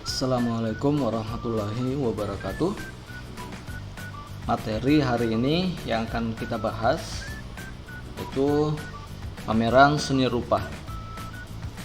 Assalamualaikum warahmatullahi wabarakatuh. Materi hari ini yang akan kita bahas yaitu pameran seni rupa.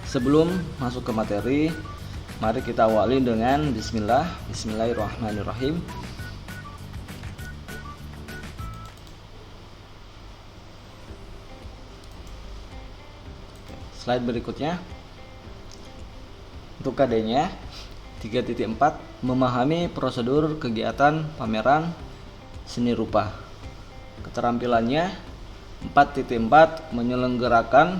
Sebelum masuk ke materi, mari kita awali dengan Bismillahirrahmanirrahim. Slide berikutnya. Untuk KD-nya 3.4 memahami prosedur kegiatan pameran seni rupa. Keterampilannya 4.4 menyelenggarakan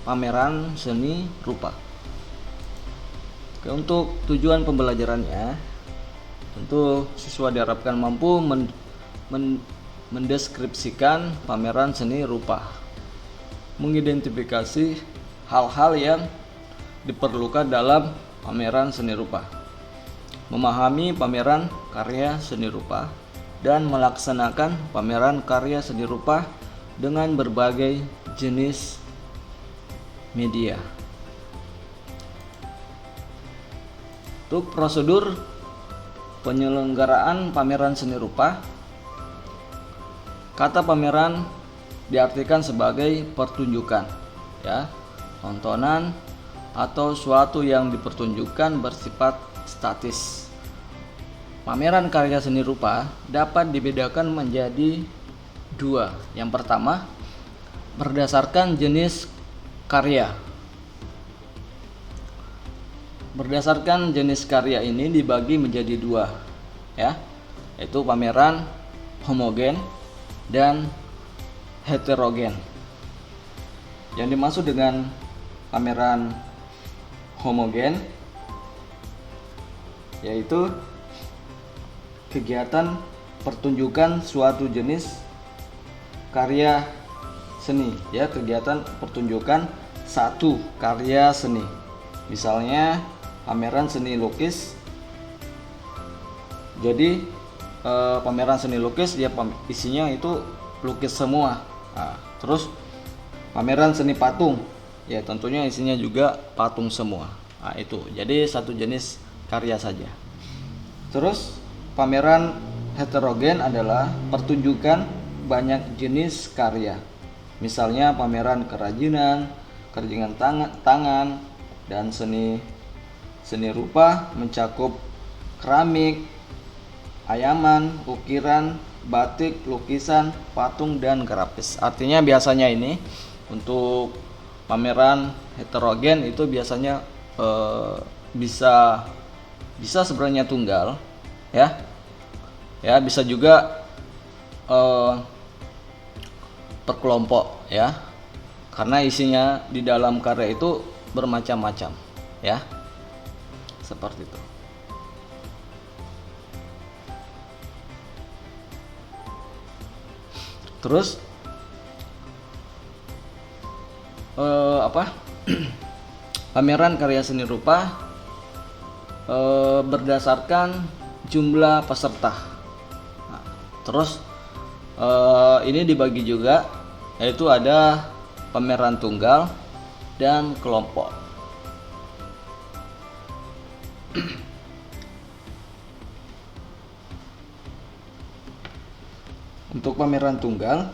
pameran seni rupa. Untuk tujuan pembelajarannya, tentu siswa diharapkan mampu mendeskripsikan pameran seni rupa, mengidentifikasi hal-hal yang diperlukan dalam pameran seni rupa, memahami pameran karya seni rupa, dan melaksanakan pameran karya seni rupa dengan berbagai jenis media. Untuk prosedur penyelenggaraan pameran seni rupa, kata pameran diartikan sebagai pertunjukan, tontonan atau suatu yang dipertunjukkan bersifat statis. Pameran karya seni rupa dapat dibedakan menjadi dua. Yang pertama, berdasarkan jenis karya. Berdasarkan jenis karya ini dibagi menjadi dua, yaitu pameran homogen dan heterogen. Yang dimaksud dengan pameran homogen yaitu kegiatan pertunjukan suatu jenis karya seni, kegiatan pertunjukan satu karya seni. Misalnya pameran seni lukis. Jadi pameran seni lukis dia isinya itu lukis semua. Terus pameran seni patung, tentunya isinya juga patung semua. Itu jadi satu jenis karya saja. Terus pameran heterogen adalah pertunjukan banyak jenis karya. Misalnya pameran kerajinan tangan dan seni rupa mencakup keramik, ayaman, ukiran, batik, lukisan, patung, dan grafis. Artinya biasanya ini untuk pameran heterogen itu biasanya bisa sebenarnya tunggal, bisa juga per kelompok, karena isinya di dalam karya itu bermacam-macam, seperti itu. Terus pameran karya seni rupa berdasarkan jumlah peserta. Terus ini dibagi juga, yaitu ada pameran tunggal dan kelompok. Untuk pameran tunggal,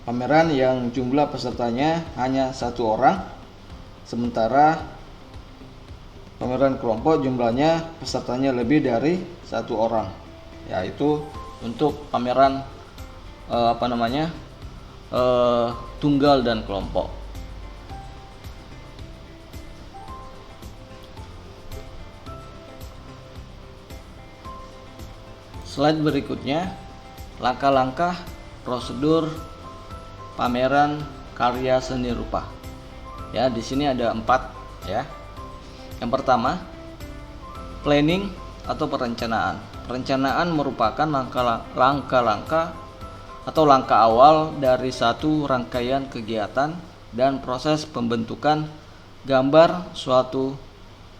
pameran yang jumlah pesertanya hanya satu orang, sementara pameran kelompok jumlahnya pesertanya lebih dari satu orang, yaitu untuk pameran tunggal dan kelompok. Slide berikutnya, langkah-langkah prosedur pameran karya seni rupa. Di sini ada 4, Yang pertama, planning atau perencanaan. Perencanaan merupakan langkah-langkah atau langkah awal dari satu rangkaian kegiatan dan proses pembentukan gambar suatu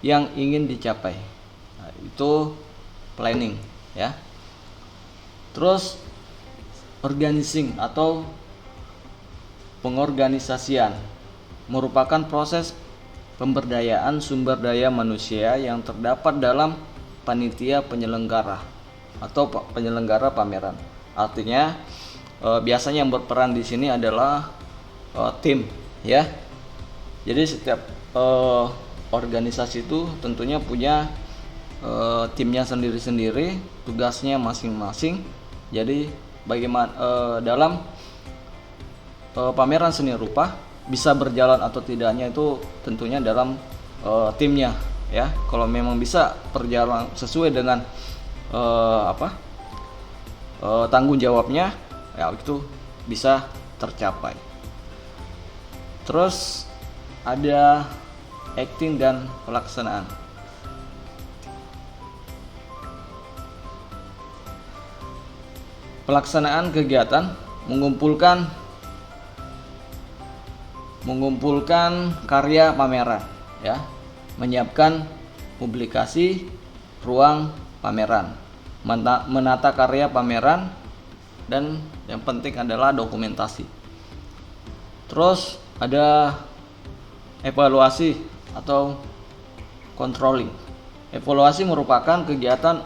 yang ingin dicapai. Itu planning, Terus organizing atau pengorganisasian merupakan proses pemberdayaan sumber daya manusia yang terdapat dalam panitia penyelenggara atau penyelenggara pameran. Artinya biasanya yang berperan di sini adalah tim, ya. Jadi setiap organisasi itu tentunya punya timnya sendiri-sendiri, tugasnya masing-masing. Jadi bagaimana dalam pameran seni rupa bisa berjalan atau tidaknya itu tentunya dalam timnya, ya. Kalau memang bisa berjalan sesuai dengan tanggung jawabnya, ya itu bisa tercapai. Terus ada acting dan pelaksanaan. Pelaksanaan kegiatan mengumpulkan karya pameran, ya, menyiapkan publikasi ruang pameran, menata karya pameran, dan yang penting adalah dokumentasi. Terus ada evaluasi atau controlling. Evaluasi merupakan kegiatan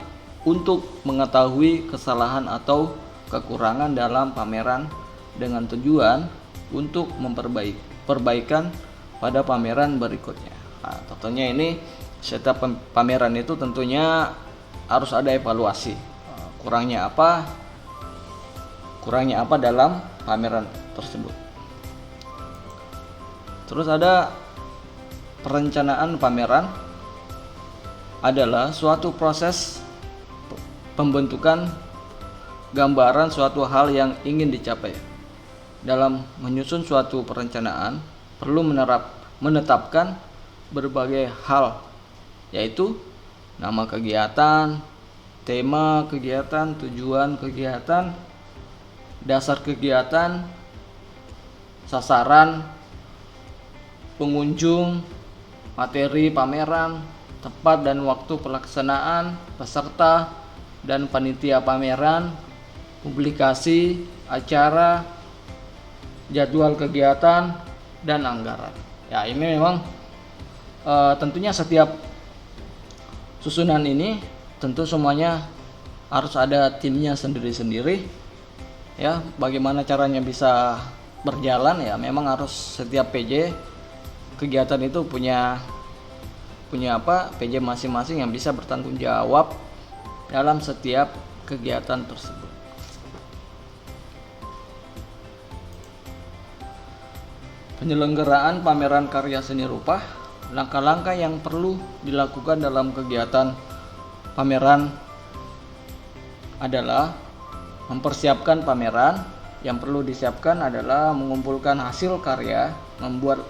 untuk mengetahui kesalahan atau kekurangan dalam pameran dengan tujuan untuk perbaikan pada pameran berikutnya. Nah, tentunya ini setiap pameran itu tentunya harus ada evaluasi. Kurangnya apa dalam pameran tersebut. Terus ada perencanaan pameran adalah suatu proses pembentukan gambaran suatu hal yang ingin dicapai. Dalam menyusun suatu perencanaan perlu menetapkan berbagai hal, yaitu nama kegiatan, tema kegiatan, tujuan kegiatan, dasar kegiatan, sasaran, pengunjung, materi pameran, tempat dan waktu pelaksanaan, peserta dan panitia pameran, publikasi, acara, jadwal kegiatan, dan anggaran. Ya, ini memang tentunya setiap susunan ini tentu semuanya harus ada timnya sendiri-sendiri. Ya, bagaimana caranya bisa berjalan, ya memang harus setiap PJ kegiatan itu punya PJ masing-masing yang bisa bertanggung jawab dalam setiap kegiatan tersebut. Penyelenggaraan pameran karya seni rupa. Langkah-langkah yang perlu dilakukan dalam kegiatan pameran adalah mempersiapkan pameran. Yang perlu disiapkan adalah mengumpulkan hasil karya, membuat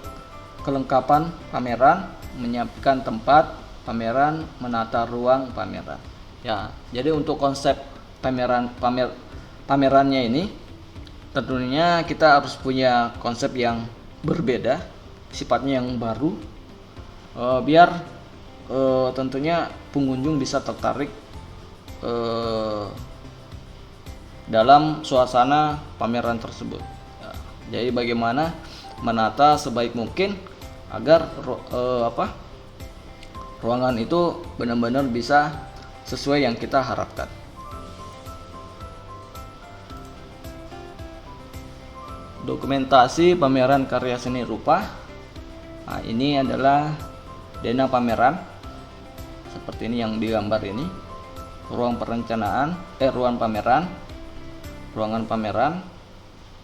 kelengkapan pameran, menyiapkan tempat pameran, menata ruang pameran. Ya, jadi untuk konsep pamerannya ini tentunya kita harus punya konsep yang berbeda, sifatnya yang baru, biar tentunya pengunjung bisa tertarik dalam suasana pameran tersebut. Ya, jadi bagaimana menata sebaik mungkin agar ruangan itu benar-benar bisa sesuai yang kita harapkan. Dokumentasi pameran karya seni rupa. Nah, ini adalah dana pameran seperti ini yang digambar ini. Ruang pameran.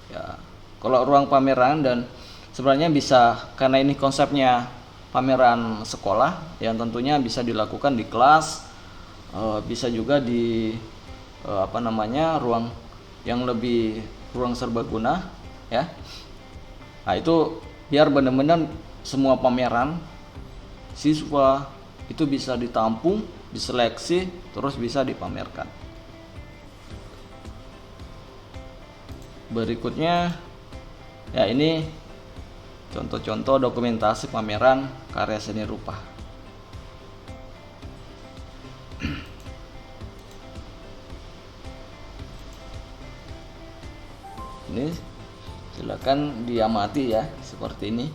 Ya, kalau ruang pameran dan sebenarnya bisa, karena ini konsepnya pameran sekolah yang tentunya bisa dilakukan di kelas, bisa juga di ruang yang lebih ruang serbaguna, ya. Nah, itu biar benar-benar semua pameran siswa itu bisa ditampung, diseleksi, terus bisa dipamerkan. Berikutnya, ya ini contoh-contoh dokumentasi pameran karya seni rupa. Ini silakan diamati ya, seperti ini.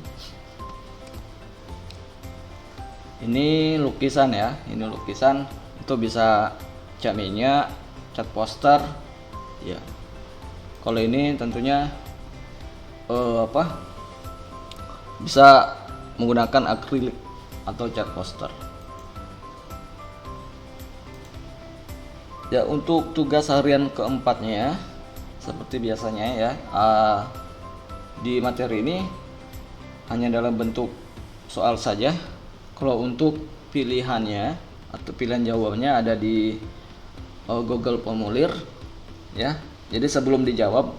Ini lukisan ya, ini lukisan itu bisa cat minyak, cat poster ya. Kalau ini tentunya bisa menggunakan akrilik atau cat poster. Ya, untuk tugas harian keempatnya seperti biasanya ya, di materi ini hanya dalam bentuk soal saja. Kalau untuk pilihannya atau pilihan jawabannya ada di Google Formulir ya. Jadi sebelum dijawab,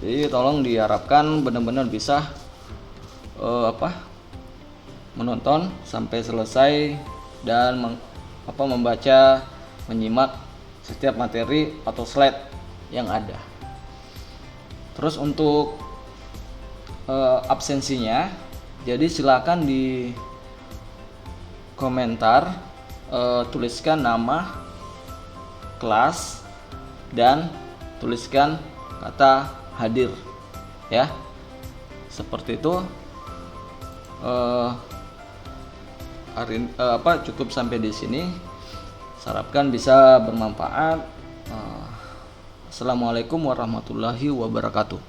jadi tolong diharapkan benar-benar bisa menonton sampai selesai dan membaca, menyimak setiap materi atau slide yang ada. Terus untuk absensinya, jadi silakan di komentar tuliskan nama, kelas, dan tuliskan kata hadir ya. Seperti itu. Cukup sampai di sini. Harapkan bisa bermanfaat. Assalamualaikum warahmatullahi wabarakatuh.